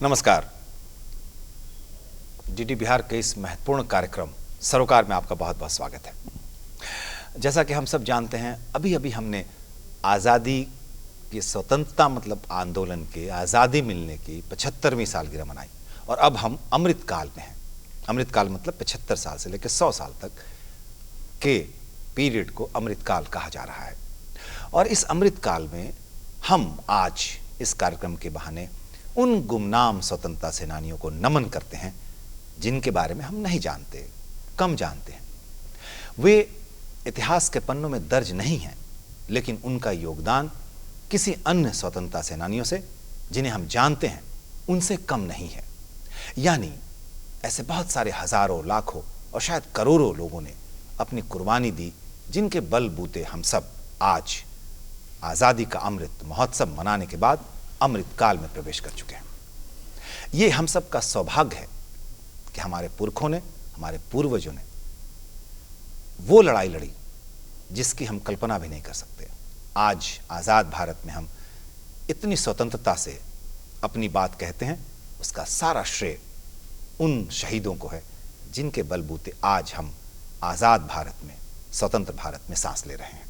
नमस्कार। डीडी बिहार के इस महत्वपूर्ण कार्यक्रम सरोकार में आपका बहुत बहुत स्वागत है। जैसा कि हम सब जानते हैं, अभी अभी हमने आज़ादी की स्वतंत्रता मतलब आंदोलन के आज़ादी मिलने की 75वीं सालगिरह मनाई और अब हम अमृतकाल में हैं। अमृतकाल मतलब 75 साल से लेकर 100 साल तक के पीरियड को अमृतकाल कहा जा रहा है। और इस अमृतकाल में हम आज इस कार्यक्रम के बहाने उन गुमनाम स्वतंत्रता सेनानियों को नमन करते हैं जिनके बारे में हम नहीं जानते, कम जानते हैं। वे इतिहास के पन्नों में दर्ज नहीं हैं, लेकिन उनका योगदान किसी अन्य स्वतंत्रता सेनानियों से जिन्हें हम जानते हैं उनसे कम नहीं है। यानी ऐसे बहुत सारे हजारों, लाखों और शायद करोड़ों लोगों ने अपनी कुर्बानी दी, जिनके बलबूते हम सब आज आज़ादी का अमृत महोत्सव मनाने के बाद अमृतकाल में प्रवेश कर चुके हैं। ये हम सब का सौभाग्य है कि हमारे पुरखों ने, हमारे पूर्वजों ने वो लड़ाई लड़ी जिसकी हम कल्पना भी नहीं कर सकते। आज आज़ाद भारत में हम इतनी स्वतंत्रता से अपनी बात कहते हैं, उसका सारा श्रेय उन शहीदों को है जिनके बलबूते आज हम आज़ाद भारत में, स्वतंत्र भारत में सांस ले रहे हैं।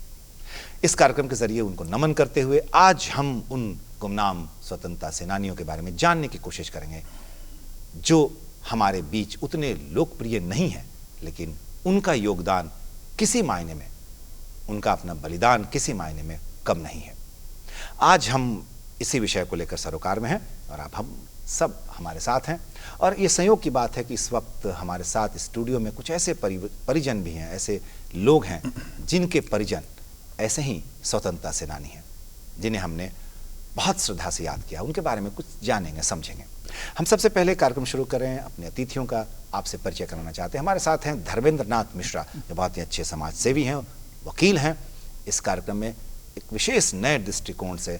इस कार्यक्रम के जरिए उनको नमन करते हुए आज हम उन गुमनाम स्वतंत्रता सेनानियों के बारे में जानने की कोशिश करेंगे जो हमारे बीच उतने लोकप्रिय नहीं है, लेकिन उनका योगदान किसी मायने में, उनका अपना बलिदान किसी मायने में कम नहीं है। आज हम इसी विषय को लेकर सरोकार में हैं और आप हम सब हमारे साथ हैं। और ये संयोग की बात है कि इस वक्त हमारे साथ स्टूडियो में कुछ ऐसे परिजन भी हैं, ऐसे लोग हैं जिनके परिजन ऐसे ही स्वतंत्रता सेनानी हैं, जिन्हें हमने बहुत श्रद्धा से याद किया। उनके बारे में कुछ जानेंगे, समझेंगे। हम सबसे पहले कार्यक्रम शुरू करें, अपने अतिथियों का आपसे परिचय कराना चाहते हैं। हमारे साथ हैं धर्मेंद्र नाथ मिश्रा, जो बहुत ही अच्छे समाज सेवी हैं, वकील हैं। इस कार्यक्रम में एक विशेष नए दृष्टिकोण से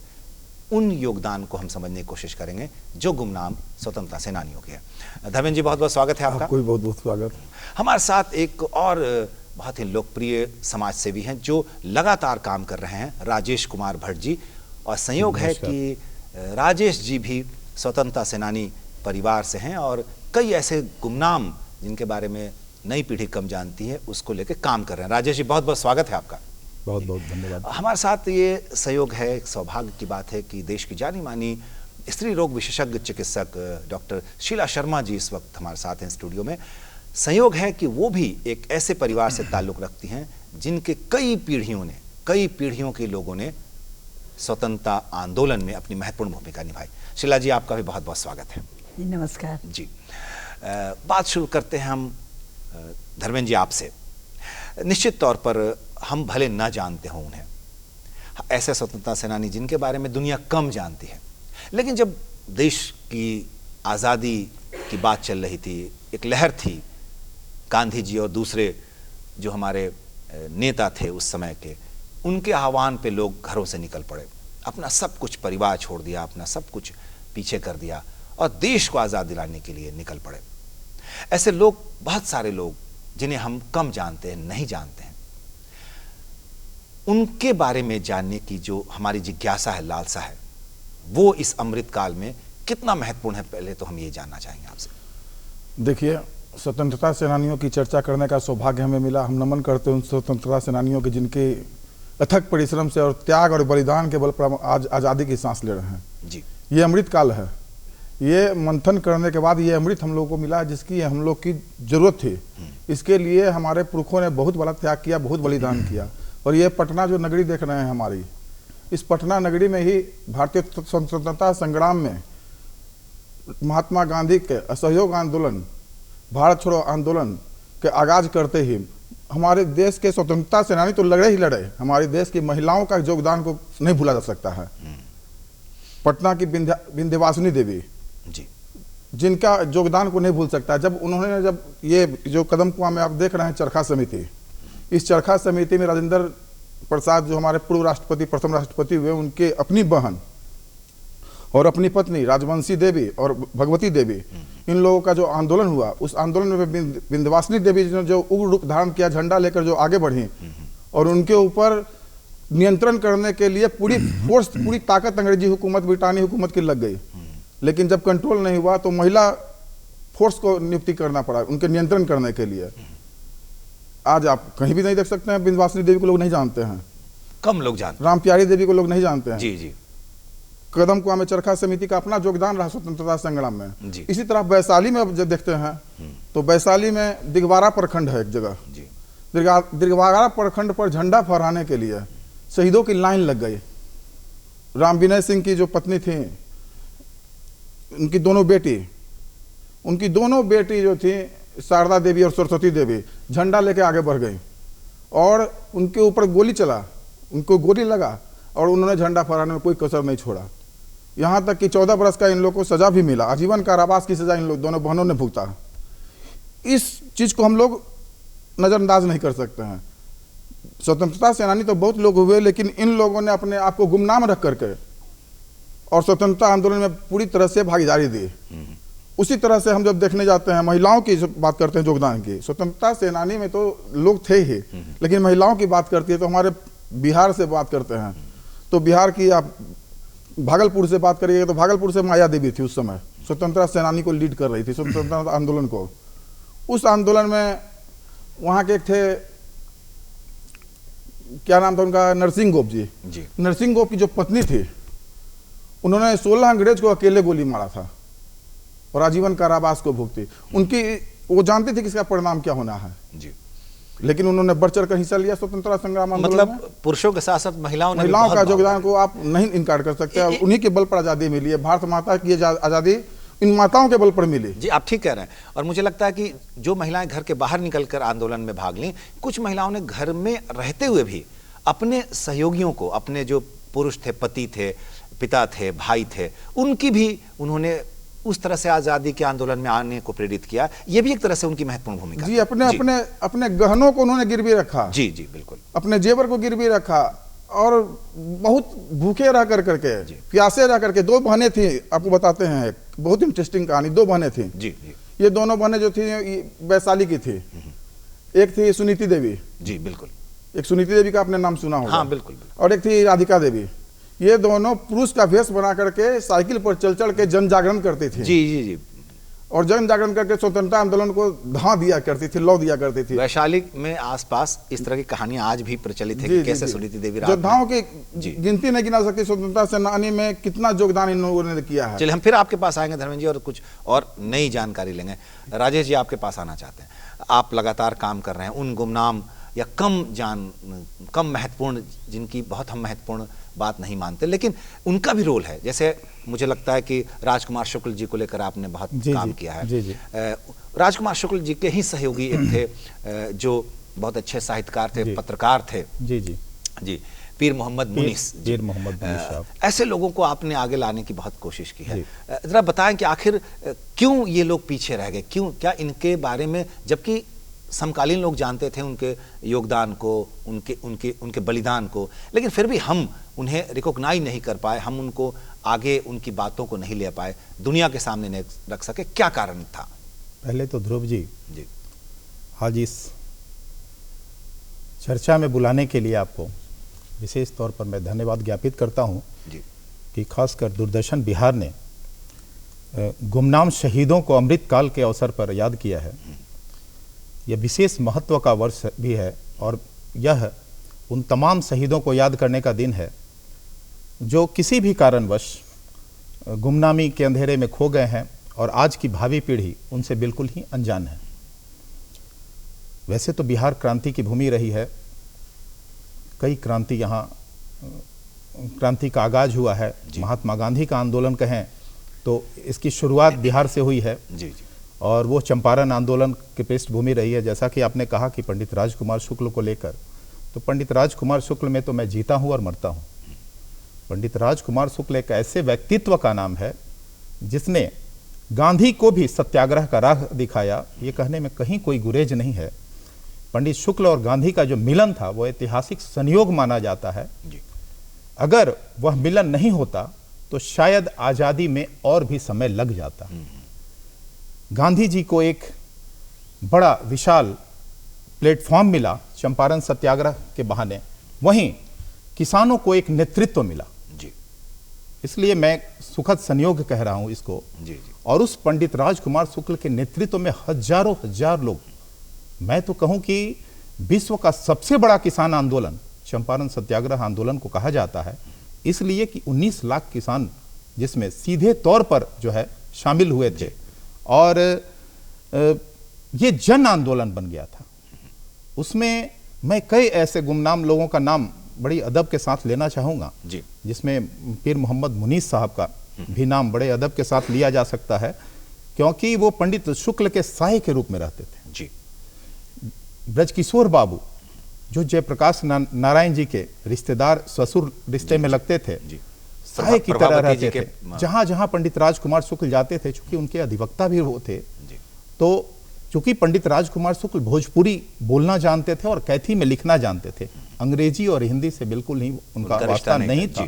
उन योगदान को हम समझने की कोशिश करेंगे जो गुमनाम स्वतंत्रता सेनानियों के हैं। धर्मेंद्र जी, बहुत बहुत स्वागत है आपका। कोई बहुत बहुत स्वागत। हमारे साथ एक और बहुत ही लोकप्रिय समाज सेवी हैं जो लगातार काम कर रहे हैं, राजेश कुमार भट्ट जी। और संयोग है कि राजेश जी भी स्वतंत्रता सेनानी परिवार से हैं और कई ऐसे गुमनाम जिनके बारे में नई पीढ़ी कम जानती है उसको लेकर काम कर रहे हैं। राजेश जी, बहुत बहुत स्वागत है आपका। बहुत बहुत धन्यवाद। हमारे साथ ये सहयोग है, एक सौभाग्य की बात है कि देश की जानी मानी स्त्री रोग विशेषज्ञ चिकित्सक डॉक्टर शीला शर्मा जी इस वक्त हमारे साथ हैं स्टूडियो में। संयोग है कि वो भी एक ऐसे परिवार से ताल्लुक़ रखती हैं जिनके कई पीढ़ियों के लोगों ने स्वतंत्रता आंदोलन में अपनी महत्वपूर्ण भूमिका निभाई। शीला जी, आपका भी बहुत बहुत स्वागत है। नमस्कार जी। बात शुरू करते हैं हम धर्मेंद्र जी आपसे। निश्चित तौर पर हम भले ना जानते हों उन्हें, ऐसे स्वतंत्रता सेनानी जिनके बारे में दुनिया कम जानती है, लेकिन जब देश की आज़ादी की बात चल रही थी, एक लहर थी, गांधी जी और दूसरे जो हमारे नेता थे उस समय के, उनके आह्वान पे लोग घरों से निकल पड़े, अपना सब कुछ परिवार छोड़ दिया, अपना सब कुछ पीछे कर दिया और देश को आज़ाद दिलाने के लिए निकल पड़े। ऐसे लोग, बहुत सारे लोग जिन्हें हम कम जानते हैं, नहीं जानते हैं, उनके बारे में जानने की जो हमारी जिज्ञासा है, लालसा है, वो इस अमृतकाल में कितना महत्वपूर्ण है, पहले तो हम ये जानना चाहेंगे आपसे। देखिए, स्वतंत्रता सेनानियों की चर्चा करने का सौभाग्य हमें मिला। हम नमन करते हैं उन स्वतंत्रता सेनानियों के जिनके अथक परिश्रम से और त्याग और बलिदान के बल पर आज आज़ादी की सांस ले रहे हैं जी। ये अमृतकाल है। ये मंथन करने के बाद ये अमृत हम लोगों को मिला जिसकी हम लोग की जरूरत थी। इसके लिए हमारे पुरखों ने बहुत बड़ा त्याग किया, बहुत बलिदान किया। और ये पटना जो नगरी देख रहे हैं हमारी, इस पटना नगरी में ही भारतीय स्वतंत्रता संग्राम में महात्मा गांधी के असहयोग आंदोलन, भारत छोड़ो आंदोलन के आगाज करते ही हमारे देश के स्वतंत्रता सेनानी तो लड़े ही लड़े, हमारे देश की महिलाओं का योगदान को नहीं भूला जा सकता है। पटना की विंध्यवासिनी देवी जी, जिनका योगदान को नहीं भूल सकता। जब ये जो कदम कुआं में आप देख रहे हैं चरखा समिति, इस चरखा समिति में राजेंद्र प्रसाद जो हमारे पूर्व राष्ट्रपति, प्रथम राष्ट्रपति हुए, उनके अपनी बहन और अपनी पत्नी राजवंशी देवी और भगवती देवी, इन लोगों का जो आंदोलन हुआ, उस आंदोलन में विंध्यवासिनी देवी ने जो उग्र रूप धारण किया, झंडा लेकर जो आगे बढ़ी और उनके ऊपर नियंत्रण करने के लिए पूरी फोर्स, पूरी ताकत अंग्रेजी हुकूमत, ब्रिटानी हुकूमत की लग गई। लेकिन जब कंट्रोल नहीं हुआ तो महिला फोर्स को नियुक्ति करना पड़ा उनके नियंत्रण करने के लिए। आज आप कहीं भी नहीं देख सकते हैं, विंध्यवासिनी देवी को लोग नहीं जानते हैं, कम लोग जानते राम प्यारी देवी को लोग नहीं जानते हैं। जी जी। कदम कुआं में चरखा समिति का अपना योगदान रहा स्वतंत्रता संग्राम में। जी। इसी तरह वैशाली में अब जब देखते हैं तो वैशाली में दिगवारा प्रखंड है एक जगह, जी। दिगवारा प्रखंड पर झंडा फहराने के लिए शहीदों की लाइन लग गई। राम विनय सिंह की जो पत्नी थी, उनकी दोनों बेटी जो थी शारदा देवी और सरस्वती देवी, झंडा लेके आगे बढ़ गई और उनके ऊपर गोली चला, उनको गोली लगा और उन्होंने झंडा फहराने में कोई कसर नहीं छोड़ा। यहाँ तक कि 14 बरस का इन लोगों को सजा भी मिला, आजीवन कारावास की सजा इन लोग दोनों बहनों ने भुगता। इस चीज को हम लोग नजरअंदाज नहीं कर सकते हैं। स्वतंत्रता सेनानी तो बहुत लोग हुए, लेकिन इन लोगों ने अपने आप को गुमनाम रख करके और स्वतंत्रता आंदोलन में पूरी तरह से भागीदारी दी। उसी तरह से हम जब देखने जाते हैं, महिलाओं की बात करते हैं योगदान की, स्वतंत्रता सेनानी में तो लोग थे ही, लेकिन महिलाओं की बात करती है तो हमारे बिहार से बात करते हैं तो बिहार की आप भागलपुर से बात करिएगा तो भागलपुर से माया देवी थी, उस समय स्वतंत्रता सेनानी को लीड कर रही थी, स्वतंत्रता आंदोलन को। उस आंदोलन में वहाँ के एक थे, क्या नाम था उनका, नरसिंह गोप जी। नरसिंह गोप की जो पत्नी थी, उन्होंने 16 अंग्रेज को अकेले गोली मारा था और आजीवन कारावास को भुगती। उनकी वो जानती थी कि इसका परिणाम क्या होना है जी, लेकिन उन्होंने बढ़ चढ़ कर हिस्सा लिया स्वतंत्रता संग्राम आंदोलन में। मतलब पुरुषों के साथ साथ महिलाओं का योगदान को आप नहीं इनकार कर सकते। उन्हीं के बल पर आजादी मिली है, भारत माता की आजादी इन माताओं के बल पर मिली। जी, आप ठीक कह रहे हैं। और मुझे लगता है कि जो महिलाएं घर के बाहर निकलकर आंदोलन में भाग लीं, कुछ महिलाओं ने घर में रहते हुए भी अपने सहयोगियों को, अपने जो पुरुष थे, पति थे, पिता थे, भाई थे, उनकी भी उन्होंने उस तरह से आजादी के आंदोलन में आने को प्रेरित किया। ये भी एक तरह से उनकी महत्वपूर्ण भूमिका जी। अपने गहनों को उन्होंने गिरवी रखा। जी जी बिल्कुल। अपने जेवर को गिरवी रखा और बहुत भूखे रह करके, प्यासे रह करके। 2 बहनें थी, आपको बताते हैं एक बहुत इंटरेस्टिंग कहानी। 2 बहनें थी जी जी। ये दोनों बहनें जो थी वैशाली की थी। एक थी सुनीति देवी। जी बिल्कुल। एक सुनीति देवी का आपने नाम सुना होगा। हाँ बिल्कुल। और एक थी राधिका देवी। ये दोनों पुरुष का वेश बना करके साइकिल पर चल के जन जागरण करती थी। जी जी जी। और जन जागरण करके स्वतंत्रता आंदोलन को धां दिया करती थी, लौ दिया करती थी। वैशाली में आसपास इस तरह की कहानियां आज भी प्रचलित है कि कैसे सुनीति देवी योद्धाओं की गिनती नहीं गिना सकती। स्वतंत्रता सेनानी में कितना योगदान इन लोगों ने किया है। चलिए हम फिर आपके पास आएंगे धर्मेंद्र जी और कुछ और नई जानकारी लेंगे। राजेश जी आपके पास आना चाहते हैं। आप लगातार काम कर रहे हैं उन गुमनाम या कम महत्वपूर्ण, जिनकी बहुत हम महत्वपूर्ण बात नहीं मानते, लेकिन उनका भी रोल है। जैसे मुझे लगता है कि राजकुमार शुक्ल जी को लेकर आपने बहुत काम किया है। जी जी। राजकुमार शुक्ल जी के ही सहयोगी एक थे जो बहुत अच्छे साहित्यकार थे, पत्रकार थे। जी जी जी। पीर मोहम्मद मुनीस। पीर मोहम्मद मुनीस। ऐसे लोगों को आपने आगे लाने की बहुत कोशिश की है। जरा बताएं कि आखिर क्यों ये लोग पीछे रह गए, क्यों, क्या इनके बारे में, जबकि समकालीन लोग जानते थे उनके योगदान को, उनके बलिदान को, लेकिन फिर भी हम उन्हें रिकॉग्नाइज नहीं कर पाए, हम उनको आगे, उनकी बातों को नहीं ले पाए, दुनिया के सामने नहीं रख सके, क्या कारण था? पहले तो ध्रुव जी आज इस चर्चा में बुलाने के लिए आपको विशेष तौर पर मैं धन्यवाद ज्ञापित करता हूं कि खासकर दूरदर्शन बिहार ने गुमनाम शहीदों को अमृत काल के अवसर पर याद किया है। यह विशेष महत्व का वर्ष भी है और यह उन तमाम शहीदों को याद करने का दिन है जो किसी भी कारणवश गुमनामी के अंधेरे में खो गए हैं और आज की भावी पीढ़ी उनसे बिल्कुल ही अनजान है। वैसे तो बिहार क्रांति की भूमि रही है, कई क्रांति यहाँ क्रांति का आगाज हुआ है। महात्मा गांधी का आंदोलन कहें तो इसकी शुरुआत बिहार से हुई है जी। और वो चंपारण आंदोलन की पृष्ठभूमि रही है। जैसा कि आपने कहा कि पंडित राजकुमार शुक्ल को लेकर, तो पंडित राजकुमार शुक्ल में तो मैं जीता हूँ और मरता हूँ। पंडित राजकुमार शुक्ल एक ऐसे व्यक्तित्व का नाम है जिसने गांधी को भी सत्याग्रह का राह दिखाया। ये कहने में कहीं कोई गुरेज नहीं है। पंडित शुक्ल और गांधी का जो मिलन था वो ऐतिहासिक संयोग माना जाता है। अगर वह मिलन नहीं होता तो शायद आज़ादी में और भी समय लग जाता। गांधी जी को एक बड़ा विशाल प्लेटफॉर्म मिला चंपारण सत्याग्रह के बहाने, वहीं किसानों को एक नेतृत्व मिला। इसलिए मैं सुखद संयोग कह रहा हूं इसको। जी जी। और उस पंडित राजकुमार शुक्ल के नेतृत्व में हजारों हजार लोग, मैं तो कहूं कि विश्व का सबसे बड़ा किसान आंदोलन चंपारण सत्याग्रह आंदोलन को कहा जाता है, इसलिए कि 19 लाख किसान जिसमें सीधे तौर पर जो है शामिल हुए थे और ये जन आंदोलन बन गया था। उसमें मैं कई ऐसे गुमनाम लोगों का नाम बड़ी अदब के साथ लेना चाहूंगा जी। जिसमें पीर मोहम्मद मुनीस साहब का भी नाम बड़े अदब के साथ लिया जा सकता है, क्योंकि वो पंडित शुक्ल के साय के रूप में रहते थे जी। ब्रजकिशोर बाबू जो जयप्रकाश नारायण जी के रिश्तेदार ससुर रिश्ते में लगते थे, साय की तरह रहते थे। जहां जहां पंडित राजकुमार शुक्ल जाते थे, चूंकि उनके अधिवक्ता भी वो थे, तो चूंकि पंडित राजकुमार शुक्ल भोजपुरी बोलना जानते थे और कैथी में लिखना जानते थे, अंग्रेजी और हिंदी से बिल्कुल ही उनका वास्ता नहीं था।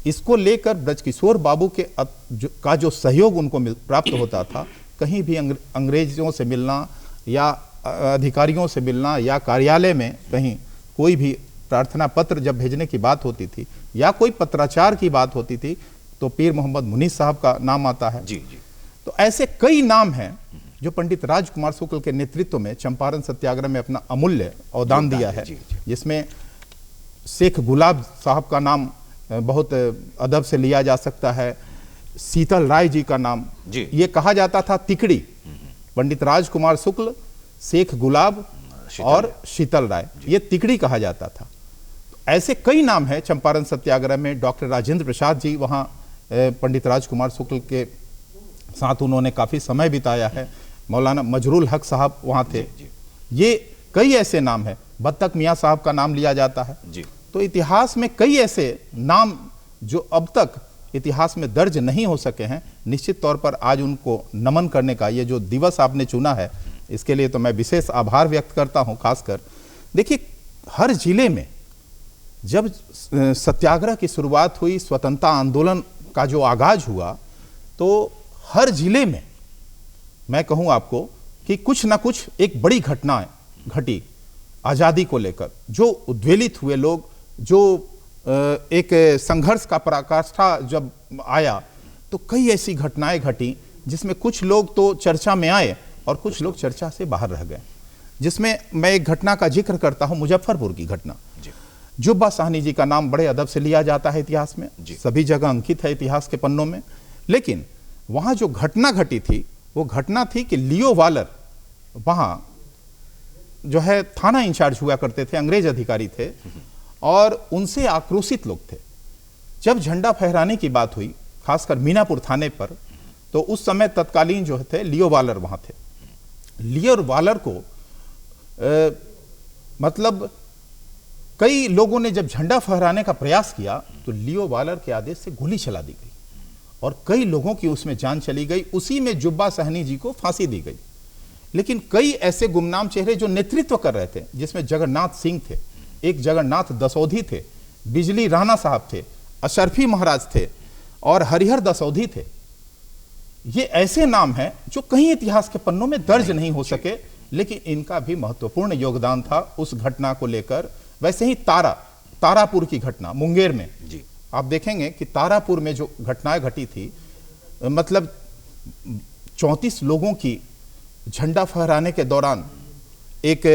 इसको लेकर ब्रजकिशोर बाबू के का जो सहयोग उनको प्राप्त होता था, कहीं भी अंग्रेजों से मिलना या अधिकारियों से मिलना या कार्यालय में कहीं कोई भी प्रार्थना पत्र जब भेजने की बात होती थी या कोई पत्राचार की बात होती थी, तो पीर मोहम्मद मुनीस साहब का नाम आता है। जी जी। तो ऐसे कई नाम हैं जो पंडित राजकुमार शुक्ल के नेतृत्व में चंपारण सत्याग्रह में अपना अमूल्य अवदान दिया है, जिसमें शेख गुलाब साहब का नाम बहुत अदब से लिया जा सकता है, शीतल राय जी का नाम। ये कहा जाता था तिकड़ी, पंडित राजकुमार शुक्ल, शेख गुलाब और शीतल राय, ये तिकड़ी कहा जाता था। ऐसे कई नाम हैं चंपारण सत्याग्रह में। डॉक्टर राजेंद्र प्रसाद जी वहाँ पंडित राजकुमार शुक्ल के साथ उन्होंने काफ़ी समय बिताया है। मौलाना मजरूल हक साहब वहाँ थे। ये कई ऐसे नाम हैं। बत्तख मियाँ साहब का नाम लिया जाता है जी। तो इतिहास में कई ऐसे नाम जो अब तक इतिहास में दर्ज नहीं हो सके हैं, निश्चित तौर पर आज उनको नमन करने का ये जो दिवस आपने चुना है, इसके लिए तो मैं विशेष आभार व्यक्त करता हूँ। खासकर देखिए, हर जिले में जब सत्याग्रह की शुरुआत हुई, स्वतंत्रता आंदोलन का जो आगाज हुआ, तो हर जिले में मैं कहूँ आपको कि कुछ ना कुछ एक बड़ी घटना घटी आज़ादी को लेकर। जो उद्वेलित हुए लोग, जो एक संघर्ष का पराकाष्ठा जब आया, तो कई ऐसी घटनाएं घटी जिसमें कुछ लोग तो चर्चा में आए और कुछ लोग चर्चा से बाहर रह गए। जिसमें मैं एक घटना का जिक्र करता हूं, मुजफ्फरपुर की घटना। जुब्बा साहनी जी का नाम बड़े अदब से लिया जाता है इतिहास में, सभी जगह अंकित है इतिहास के पन्नों में। लेकिन वहां जो घटना घटी थी, वो घटना थी कि लियो वालर वहां जो है थाना इंचार्ज हुआ करते थे, अंग्रेज अधिकारी थे, और उनसे आक्रोशित लोग थे। जब झंडा फहराने की बात हुई, खासकर मीनापुर थाने पर, तो उस समय तत्कालीन जो थे लियो वालर वहां थे। लियो वालर को मतलब कई लोगों ने जब झंडा फहराने का प्रयास किया, तो लियो वालर के आदेश से गोली चला दी गई और कई लोगों की उसमें जान चली गई। उसी में जुब्बा साहनी जी को फांसी दी गई। लेकिन कई ऐसे गुमनाम चेहरे जो नेतृत्व कर रहे थे, जिसमें जगन्नाथ सिंह थे, एक जगन्नाथ दसौधी थे, बिजली राणा साहब थे, अशरफी महाराज थे और हरिहर दसौधी थे। ये ऐसे नाम हैं जो कहीं इतिहास के पन्नों में दर्ज नहीं हो सके, लेकिन इनका भी महत्वपूर्ण योगदान था उस घटना को लेकर। वैसे ही तारापुर की घटना मुंगेर में जी, आप देखेंगे कि तारापुर में जो घटनाएं घटी थी, मतलब 34 लोगों की झंडा फहराने के दौरान एक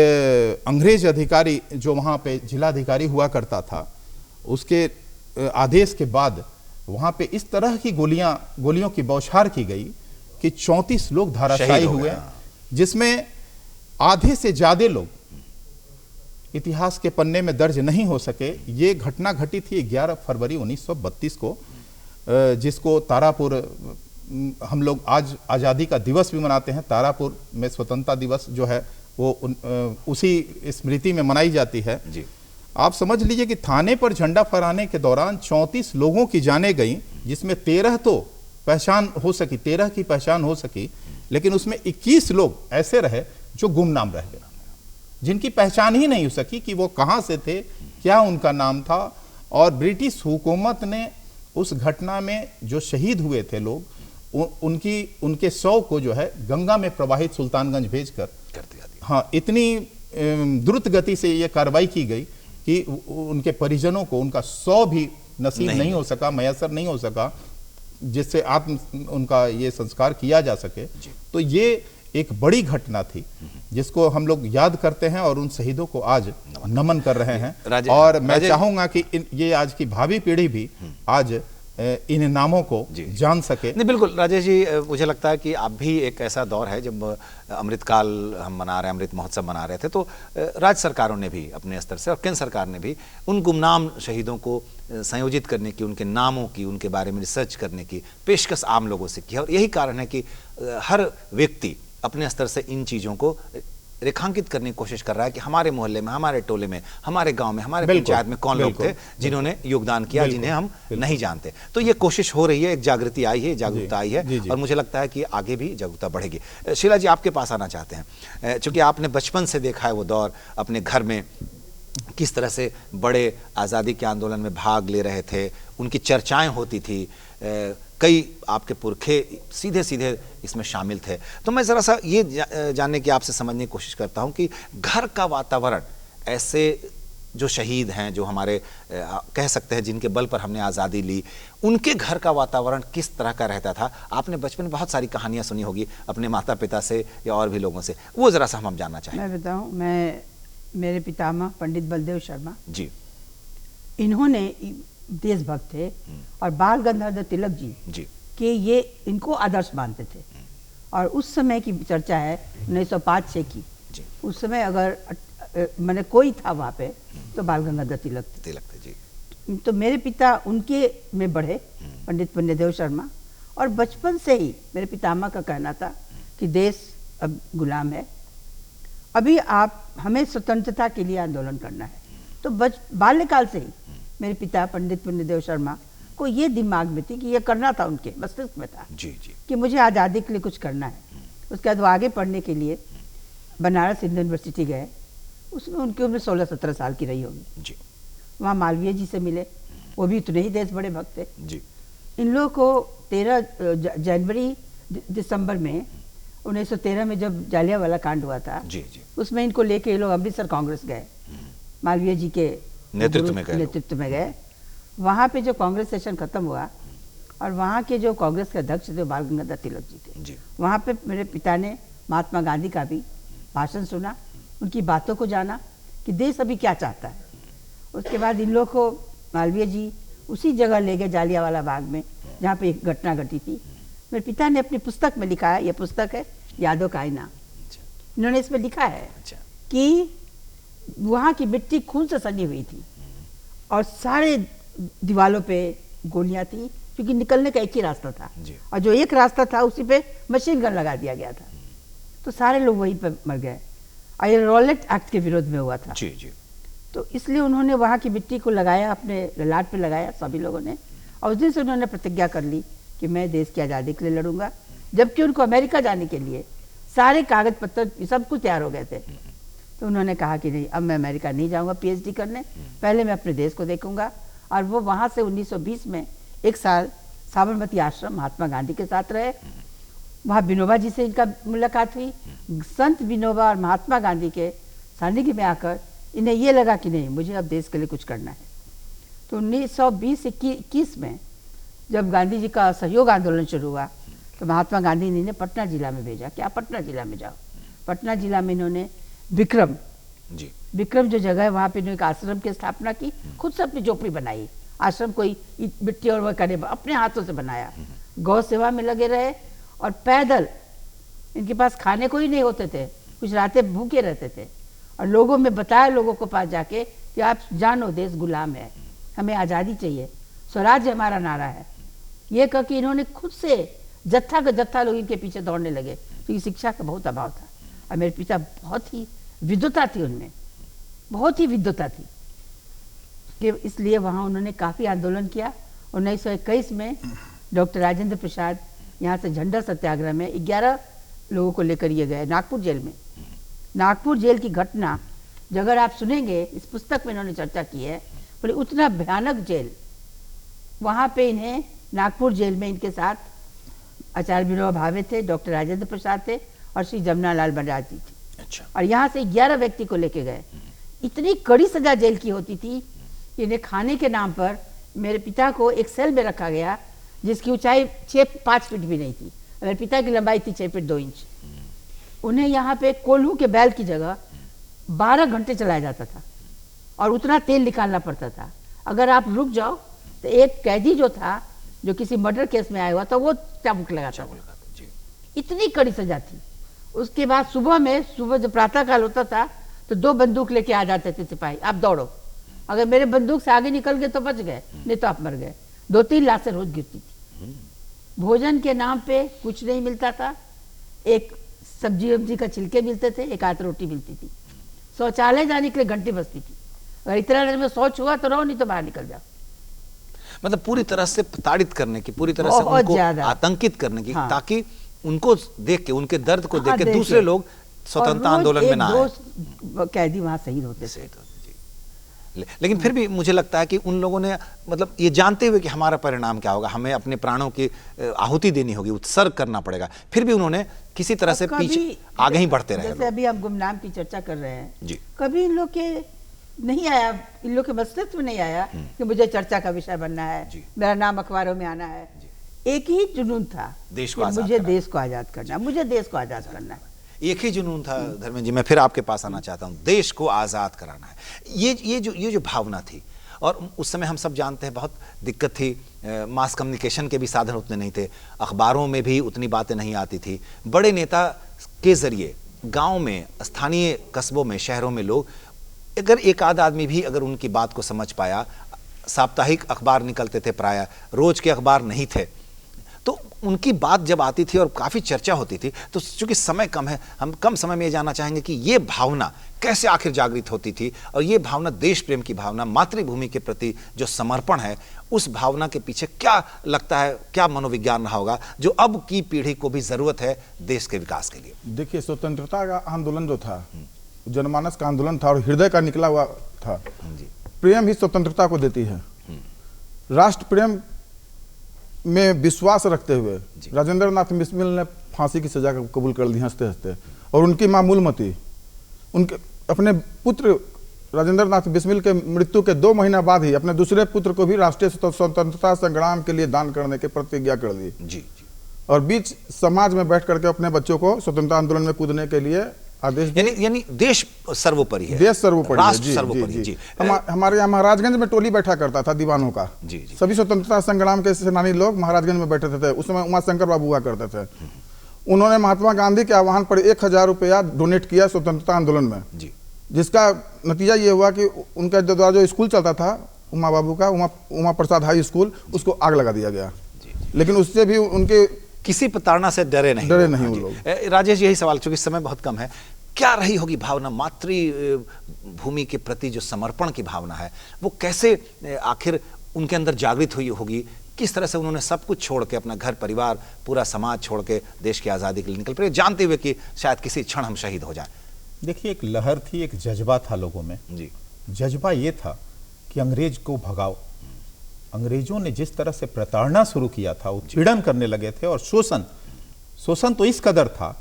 अंग्रेज अधिकारी जो वहाँ पे जिलाधिकारी हुआ करता था, उसके आदेश के बाद वहाँ पे इस तरह की गोलियों की बौछार की गई कि 34 लोग धराशायी हुए, जिसमें आधे से ज्यादा लोग इतिहास के पन्ने में दर्ज नहीं हो सके। ये घटना घटी थी 11 फरवरी 1932 को, जिसको तारापुर हम लोग आज आज़ादी का दिवस भी मनाते हैं। तारापुर में स्वतंत्रता दिवस जो है वो उसी स्मृति में मनाई जाती है जी। आप समझ लीजिए कि थाने पर झंडा फहराने के दौरान 34 लोगों की जानें गई, जिसमें 13 तो पहचान हो सकी, 13 की पहचान हो सकी, लेकिन उसमें 21 लोग ऐसे रहे जो गुमनाम रह गए, जिनकी पहचान ही नहीं हो सकी कि वो कहाँ से थे, क्या उनका नाम था। और ब्रिटिश हुकूमत ने उस घटना में जो शहीद हुए थे लोग, उनके शव को जो है गंगा में प्रवाहित सुल्तानगंज भेजकर कर दिया। हाँ, इतनी द्रुत गति से ये कार्रवाई की गई कि उनके परिजनों को उनका शव भी नसीब नहीं हो सका, मयसर नहीं हो सका, जिससे उनका ये संस्कार किया जा सके। तो ये एक बड़ी घटना थी जिसको हम लोग याद करते हैं और उन शहीदों को आज नमन कर रहे हैं। और मैं चाहूंगा कि ये आज की भावी पीढ़ी भी आज इन नामों को जान सके। नहीं, बिल्कुल राजेश जी, मुझे लगता है कि अब भी एक ऐसा दौर है जब अमृतकाल हम मना रहे हैं, अमृत महोत्सव मना रहे थे, तो राज्य सरकारों ने भी अपने स्तर से और केंद्र सरकार ने भी उन गुमनाम शहीदों को संयोजित करने की, उनके नामों की, उनके बारे में रिसर्च करने की पेशकश आम लोगों से की है। और यही कारण है कि हर व्यक्ति अपने स्तर से इन चीज़ों को रेखांकित करने की कोशिश कर रहा है कि हमारे मोहल्ले में, हमारे टोले में, हमारे गांव में, हमारे पंचायत में कौन लोग थे जिन्होंने योगदान किया, जिन्हें हम नहीं जानते। तो ये कोशिश हो रही है, एक जागृति आई है, जागरूकता आई है, और मुझे लगता है कि आगे भी जागरूकता बढ़ेगी। शीला जी, आपके पास आना चाहते हैं, चूंकि आपने बचपन से देखा है वो दौर अपने घर में, किस तरह से बड़े आज़ादी के आंदोलन में भाग ले रहे थे, उनकी चर्चाएं होती थी, कई आपके पुरखे सीधे सीधे इसमें शामिल थे। तो मैं ज़रा सा ये जानने की, आपसे समझने की कोशिश करता हूँ कि घर का वातावरण, ऐसे जो शहीद हैं, जो हमारे कह सकते हैं जिनके बल पर हमने आज़ादी ली, उनके घर का वातावरण किस तरह का रहता था? आपने बचपन में बहुत सारी कहानियाँ सुनी होगी अपने माता पिता से या और भी लोगों से, वो ज़रा सा हम जानना चाहें। मैं बताऊँ, मेरे पितामह पंडित बलदेव शर्मा जी, इन्होंने देशभक्त थे और बाल गंगाधर तिलक जी के ये इनको आदर्श मानते थे। और उस समय की चर्चा है 1905-6 की, उस समय अगर मैंने कोई था वहाँ पे तो बाल गंगाधर तिलक थे जी। तो मेरे पिता उनके में बढ़े, पंडित बलदेव शर्मा, और बचपन से ही मेरे पितामह का कहना था कि देश अब गुलाम है, अभी हमें स्वतंत्रता के लिए आंदोलन करना है। तो बाल्यकाल से ही मेरे पिता पंडित बलदेव शर्मा को ये दिमाग में थी कि ये करना था, उनके मस्तिष्क में था कि मुझे आज़ादी के लिए कुछ करना है। उसके बाद वो आगे पढ़ने के लिए बनारस हिंदू यूनिवर्सिटी गए, उसमें उनकी उम्र 16-17 साल की रही होगी। वहाँ मालवीय जी से मिले, वो भी उतने ही देश बड़े भक्त थे। इन लोगों को 13 जनवरी दिसंबर में 1913 में जब जालियांवाला कांड हुआ था, उसमें इनको लेके ये लोग अमृतसर कांग्रेस गए, मालवीय जी के नेतृत्व में गए। वहाँ पे जो कांग्रेस सेशन खत्म हुआ और वहाँ के जो कांग्रेस के अध्यक्ष थे बाल गंगाधर तिलक जी थे। वहाँ पे मेरे पिता ने महात्मा गांधी का भी भाषण सुना, उनकी बातों को जाना कि देश अभी क्या चाहता है। उसके बाद इन लोगों को मालवीय जी उसी जगह ले गए जालियांवाला बाग में जहाँ पे एक घटना घटी थी। मेरे पिता ने अपनी पुस्तक में लिखा है, ये पुस्तक है यादों का आईना, इन्होंने इसमें लिखा है कि वहाँ की मिट्टी खून से सनी हुई थी और सारे दीवालों पे गोलियां थी, क्योंकि निकलने का एक ही रास्ता था और जो एक रास्ता था उसी पे मशीन गन लगा दिया गया था। तो सारे लोग वहीं पे मर गए और ये रॉलेट एक्ट के विरोध में हुआ था। तो इसलिए उन्होंने वहाँ की मिट्टी को लगाया, अपने ललाट पे लगाया सभी लोगों ने, और उस दिन से उन्होंने प्रतिज्ञा कर ली कि मैं देश की आज़ादी के लिए लड़ूंगा। जबकि उनको अमेरिका जाने के लिए सारे कागज पत्तर सब कुछ तैयार हो गए थे, तो उन्होंने कहा कि नहीं, अब मैं अमेरिका नहीं जाऊंगा पीएचडी करने, पहले मैं अपने देश को देखूंगा। और वो वहाँ से 1920 में एक साल साबरमती आश्रम महात्मा गांधी के साथ रहे। वहाँ विनोबा जी से इनका मुलाकात हुई। संत विनोबा और महात्मा गांधी के सानिध्य में आकर इन्हें ये लगा कि नहीं, मुझे अब देश के लिए कुछ करना है। तो 1920-21 में जब गांधी जी का सहयोग आंदोलन शुरू हुआ तो महात्मा गांधी ने इन्हें पटना जिला में भेजा कि आप पटना जिला में जाओ। पटना जिला में इन्होंने विक्रम जो जगह है वहाँ पे इन्होंने एक आश्रम की स्थापना की, खुद से अपनी झोपड़ी बनाई। आश्रम कोई मिट्टी और वह करे अपने हाथों से बनाया। गौ सेवा में लगे रहे और पैदल, इनके पास खाने को ही नहीं होते थे, कुछ रातें भूखे रहते थे और लोगों में बताया, लोगों को पास जाके कि आप जानो देश गुलाम है, हमें आज़ादी चाहिए, स्वराज्य हमारा नारा है। ये कह के इन्होंने खुद से जत्था का जत्था लोग इनके पीछे दौड़ने लगे, क्योंकि शिक्षा का बहुत अभाव था। और मेरे पिता बहुत ही विद्वता थी, उनमें बहुत ही विद्वता थी कि इसलिए वहाँ उन्होंने काफ़ी आंदोलन किया। 1921 में डॉक्टर राजेंद्र प्रसाद यहाँ से झंडा सत्याग्रह में 11 लोगों को लेकर ये गए नागपुर जेल में। नागपुर जेल की घटना जो अगर आप सुनेंगे, इस पुस्तक में इन्होंने चर्चा की है, बोले उतना भयानक जेल, वहाँ पे इन्हें नागपुर जेल में इनके साथ आचार्य विनोबा भावे थे, डॉक्टर राजेंद्र प्रसाद थे और श्री जमुनालाल बजाज जी थे। और यहाँ से 11 व्यक्ति को लेके गए। इतनी कड़ी सजा जेल की होती थी कि इन्हें खाने के नाम पर मेरे पिता को एक सेल में रखा गया जिसकी ऊंचाई 5 फीट भी नहीं थी। मेरे पिता की लंबाई थी 6 फीट 2 इंच। उन्हें यहाँ पे कोल्हू के बैल की जगह 12 घंटे चलाया जाता था और उतना तेल निकालना पड़ता था। अगर आप रुक जाओ तो एक कैदी जो था, जो किसी मर्डर केस में आया हुआ था, वो चाबुक लगाता था। इतनी कड़ी सजा थी। उसके बाद सुबह जब प्रातः काल होता था तो 2 बंदूक लेके आ जाते थे सिपाही, आप दौड़ो। अगर मेरे बंदूक से आगे निकल गए तो बच गए, नहीं तो आप मर गए। 2-3 लाशें रोज गिरती थी। भोजन के नाम पे कुछ नहीं मिलता था। एक सब्जी का छिलके मिलते थे, एक आध रोटी मिलती थी। शौचालय जाने के लिए घंटी बजती थी। अगर इतना देर में शौच हुआ तो रहो, नहीं तो बाहर निकल जाओ। मतलब पूरी तरह से प्रताड़ित करने की, पूरी तरह से बहुत उनको ज्यादा। आतंकित करने की, हाँ। ताकि उनको देख के, उनके दर्द को देख हाँ, के देख दूसरे के। लोग स्वतंत्रता आंदोलन में ना आए। 1-2 कैदी वहां शहीद होते थे। लेकिन फिर भी मुझे लगता है कि उन लोगों ने, मतलब ये जानते हुए कि हमारा परिणाम क्या होगा, हमें अपने प्राणों की आहुति देनी होगी, उत्सर्ग करना पड़ेगा, फिर भी उन्होंने किसी तरह से पीछे आगे ही बढ़ते रहे। जैसे अभी हम गुमनाम की चर्चा कर रहे हैं जी। कभी इन लोग के नहीं आया, इन लोग के मस्तिष्क में नहीं आया कि मुझे चर्चा का विषय बनना है, मेरा नाम अखबारों में आना है। एक ही जुनून था, देश को कि आजाद मुझे कराना। देश को आजाद करना, मुझे देश को आजाद करना है। एक ही जुनून था धर्मेंद्र जी। मैं फिर आपके पास आना चाहता हूं, देश को आजाद कराना है। ये जो भावना थी, और उस समय हम सब जानते हैं बहुत दिक्कत थी, मास कम्युनिकेशन के भी साधन उतने नहीं थे, अखबारों में भी उतनी बातें नहीं आती थी। बड़े नेता के जरिए गांव में, स्थानीय कस्बों में, शहरों में लोग, अगर एक आध आदमी भी अगर उनकी बात को समझ पाया, साप्ताहिक अखबार निकलते थे, प्रायः रोज के अखबार नहीं थे, तो उनकी बात जब आती थी और काफ़ी चर्चा होती थी, तो चूंकि समय कम है, हम कम समय में ये जानना चाहेंगे कि ये भावना कैसे आखिर जागृत होती थी, और ये भावना, देश प्रेम की भावना, मातृभूमि के प्रति जो समर्पण है, उस भावना के पीछे क्या लगता है, क्या मनोविज्ञान रहा होगा, जो अब की पीढ़ी को भी जरूरत है देश के विकास के लिए। देखिए, स्वतंत्रता का आंदोलन जो था, जनमानस का आंदोलन था और हृदय का निकला हुआ था। प्रेम ही स्वतंत्रता को देती है। राष्ट्र प्रेम में विश्वास रखते हुए राजेंद्र नाथ बिस्मिल ने फांसी की सजा कबूल कर ली हंसते हंसते, और उनकी मां मूलमती, उनके अपने पुत्र राजेंद्र नाथ बिस्मिल के मृत्यु के 2 महीना बाद ही अपने दूसरे पुत्र को भी राष्ट्रीय स्वतंत्रता संग्राम के लिए दान करने की प्रतिज्ञा कर दी। जी। और बीच समाज में बैठ करके अपने बच्चों को स्वतंत्रता आंदोलन में कूदने के लिए आदेश दिए। यानी देश सर्वोपरि है, देश सर्वोपरि है। राष्ट्र सर्वोपरि है। जी। हमारे यहाँ महाराजगंज में टोली बैठा करता था दीवानों का। जी, जी। सभी स्वतंत्रता संग्राम के सेनानी लोग महाराजगंज में बैठे थे। उस समय उमाशंकर बाबू हुआ करते थे। उन्होंने महात्मा गांधी के आह्वान पर 1000 रुपया डोनेट किया स्वतंत्रता आंदोलन में, जी। जिसका नतीजा ये हुआ कि उनका जो स्कूल चलता था उमा बाबू का, उमा प्रसाद हाई स्कूल, उसको आग लगा दिया गया। लेकिन उससे भी उनके किसी प्रताड़ना से डरे नहीं उन लोग। राजेश, यही सवाल, चूंकि समय बहुत कम है, क्या रही होगी भावना, मातृभूमि के प्रति जो समर्पण की भावना है, वो कैसे आखिर उनके अंदर जागृत हुई होगी? किस तरह से उन्होंने सब कुछ छोड़ के, अपना घर परिवार, पूरा समाज छोड़ के देश की आज़ादी के लिए निकल पड़े, जानते हुए कि शायद किसी क्षण हम शहीद हो जाएं? देखिए, एक लहर थी, एक जज्बा था लोगों में। जी। जज्बा ये था कि अंग्रेज को भगाओ। अंग्रेजों ने जिस तरह से प्रताड़ना शुरू किया था, उत्पीड़न करने लगे थे, और शोषण तो इस कदर था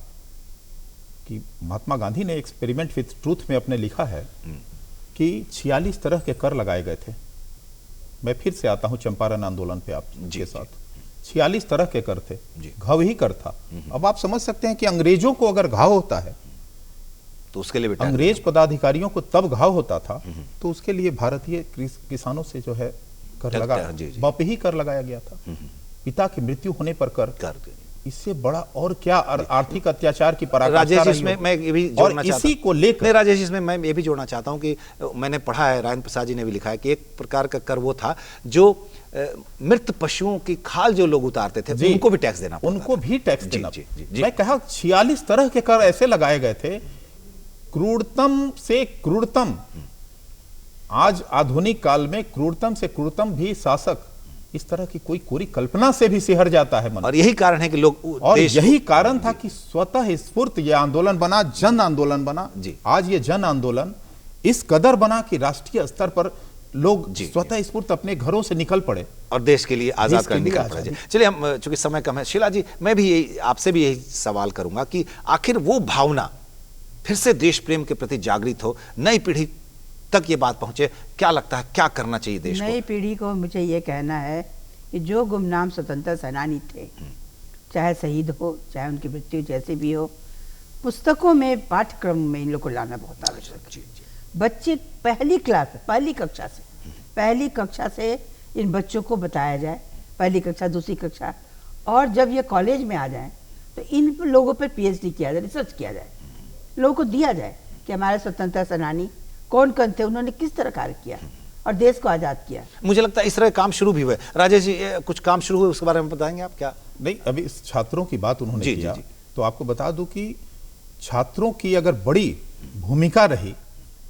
कि महात्मा गांधी ने एक्सपेरिमेंट विथ ट्रूथ में अपने लिखा है कि 46 तरह के कर लगाए गए थे। मैं फिर से आता हूं चंपारण आंदोलन पे आपके साथ। 46 तरह के कर थे, घाव ही कर था। अब आप समझ सकते हैं कि अंग्रेजों को अगर घाव होता है तो उसके लिए अंग्रेज पदाधिकारियों को तब घाव होता था, तो उसके लिए भारतीय किसानों से जो है कर लगा, बाप ही कर लगाया गया था। पिता की मृत्यु होने पर कर, इससे बड़ा और क्या आर्थिक अत्याचार की पराकाष्ठा। राजेश, इसमें मैं ये भी जोड़ना चाहता हूं, इसी को लेकर राजेश, इसमें मैं ये भी जोड़ना चाहता हूं कि मैंने पढ़ा है, राजेंद्र प्रसाद जी ने भी लिखा है कि एक प्रकार का कर वो था जो मृत पशुओं की खाल जो लोग उतारते थे, उनको भी टैक्स देना पड़ता था। उनको भी टैक्स देना। मैं कहा 46 तरह के कर ऐसे लगाए गए थे, क्रूरतम से क्रूरतम। आज आधुनिक काल में क्रूरतम से क्रूरतम भी शासक इस तरह की कोई कल्पना से भी सिहर जाता है मन। और यही कारण है कि लोग, और यही कारण था कि स्वतः स्फूर्त यह आंदोलन बना, जन आंदोलन बना। आज ये जन आंदोलन इस कदर बना कि राष्ट्रीय स्तर पर लोग स्वतः स्फूर्त अपने घरों से निकल पड़े और देश के लिए आजाद करने निकल पड़े। चलिए, हम चूंकि समय कम है, शीला जी, मैं भी आपसे भी यही सवाल करूंगा कि आखिर वो भावना फिर से देश प्रेम के प्रति जागृत हो, नई पीढ़ी तक ये बात पहुंचे? क्या लगता है क्या करना चाहिए देश को? नई पीढ़ी को मुझे ये कहना है कि जो गुमनाम स्वतंत्रता सेनानी थे, चाहे शहीद हो चाहे उनकी मृत्यु जैसे भी हो, पुस्तकों में पाठ्यक्रम में इन लोग को लाना बहुत आवश्यक है। बच्चे पहली कक्षा से इन बच्चों को बताया जाए, पहली कक्षा दूसरी कक्षा, और जब ये कॉलेज में आ जाए तो इन लोगों पर पीएचडी किया जाए, रिसर्च किया जाए, लोगों को दिया जाए कि हमारे स्वतंत्रता सेनानी कौन कौन थे, उन्होंने किस तरह कार्य किया और देश को आज़ाद किया। मुझे लगता है इस तरह काम शुरू भी हुए। राजेश जी, कुछ काम शुरू हुए उसके बारे में बताएंगे आप? क्या नहीं, अभी छात्रों की बात उन्होंने जी, किया, जी, जी। तो आपको बता दूं कि छात्रों की अगर बड़ी भूमिका रही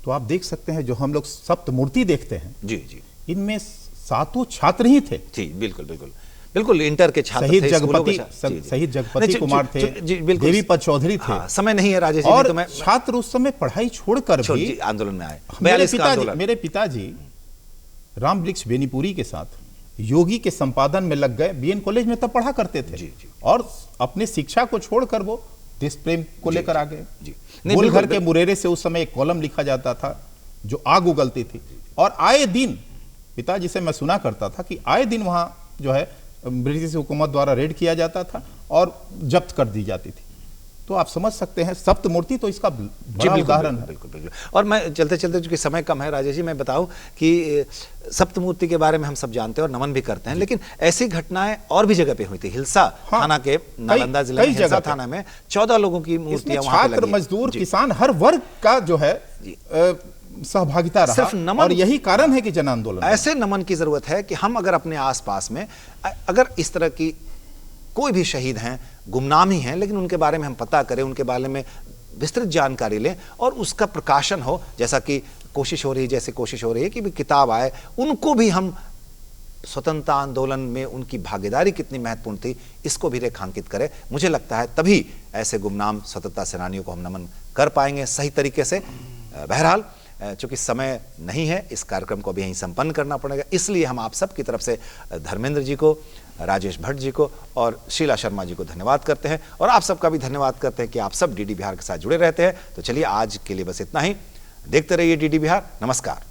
तो आप देख सकते हैं जो हम लोग सप्तमूर्ति देखते हैं, जी जी, इनमें 7 छात्र ही थे। जी बिल्कुल बिल्कुल बिल्कुल, इंटर के छात्र शहीद थे, स्कूलों के शहीद जगपति नहीं, कुमार थे, जी बिल्कुल, देवीपत चौधरी थे। हाँ, समय नहीं है राजेश जी, और तो मैं छात्र उस समय पढ़ाई छोड़कर भी आंदोलन में आए। मेरे पिताजी राम वृक्ष बेनीपुरी के साथ योगी के संपादन में लग गए, बीएन कॉलेज में तब पढ़ा करते थे। जी, जी। और अपने शिक्षा को छोड़कर वो देश प्रेम को लेकर आ गए। नहीं, गोलघर के मुरेरे से उस समय एक कॉलम लिखा जाता था जो आग उगलती थी, और आए दिन पिताजी से मैं सुना करता था कि आए दिन वहां जो है ब्रिटिश हुकूमत द्वारा रेड किया जाता था और जब्त कर दी जाती थी। तो आप समझ सकते हैं सप्तमूर्ति तो इसका बड़ा उदाहरण है। बिल्कुल बिल्कुल। और मैं चलते चलते, चूंकि समय कम है राजेश जी, मैं बताऊं कि सप्तमूर्ति के बारे में हम सब जानते हैं और नमन भी करते हैं, लेकिन ऐसी घटनाएं और भी जगह पे हुई थी। हिलसा थाना के नालंदा जिले में हिलसा थाना में 14 लोगों की मूर्तियां वहां पे लगी। छात्र, मजदूर, किसान, हर वर्ग का जो है सहभागिता रहा, सिर्फ नमन, और यही कारण है कि जन आंदोलन। ऐसे नमन की जरूरत है कि हम अगर अपने आसपास में अगर इस तरह की कोई भी शहीद हैं, गुमनाम ही हैं, लेकिन उनके बारे में हम पता करें, उनके बारे में विस्तृत जानकारी लें और उसका प्रकाशन हो, जैसा कि कोशिश हो रही है कि भी किताब आए, उनको भी हम स्वतंत्रता आंदोलन में उनकी भागीदारी कितनी महत्वपूर्ण थी इसको भी रेखांकित करें। मुझे लगता है तभी ऐसे गुमनाम स्वतंत्रता सेनानियों को हम नमन कर पाएंगे सही तरीके से। बहरहाल चूंकि समय नहीं है, इस कार्यक्रम को भी यहीं संपन्न करना पड़ेगा, इसलिए हम आप सब की तरफ से धर्मेंद्र जी को, राजेश भट्ट जी को और शीला शर्मा जी को धन्यवाद करते हैं, और आप सबका भी धन्यवाद करते हैं कि आप सब डीडी बिहार के साथ जुड़े रहते हैं। तो चलिए आज के लिए बस इतना ही। देखते रहिए डीडी बिहार। नमस्कार।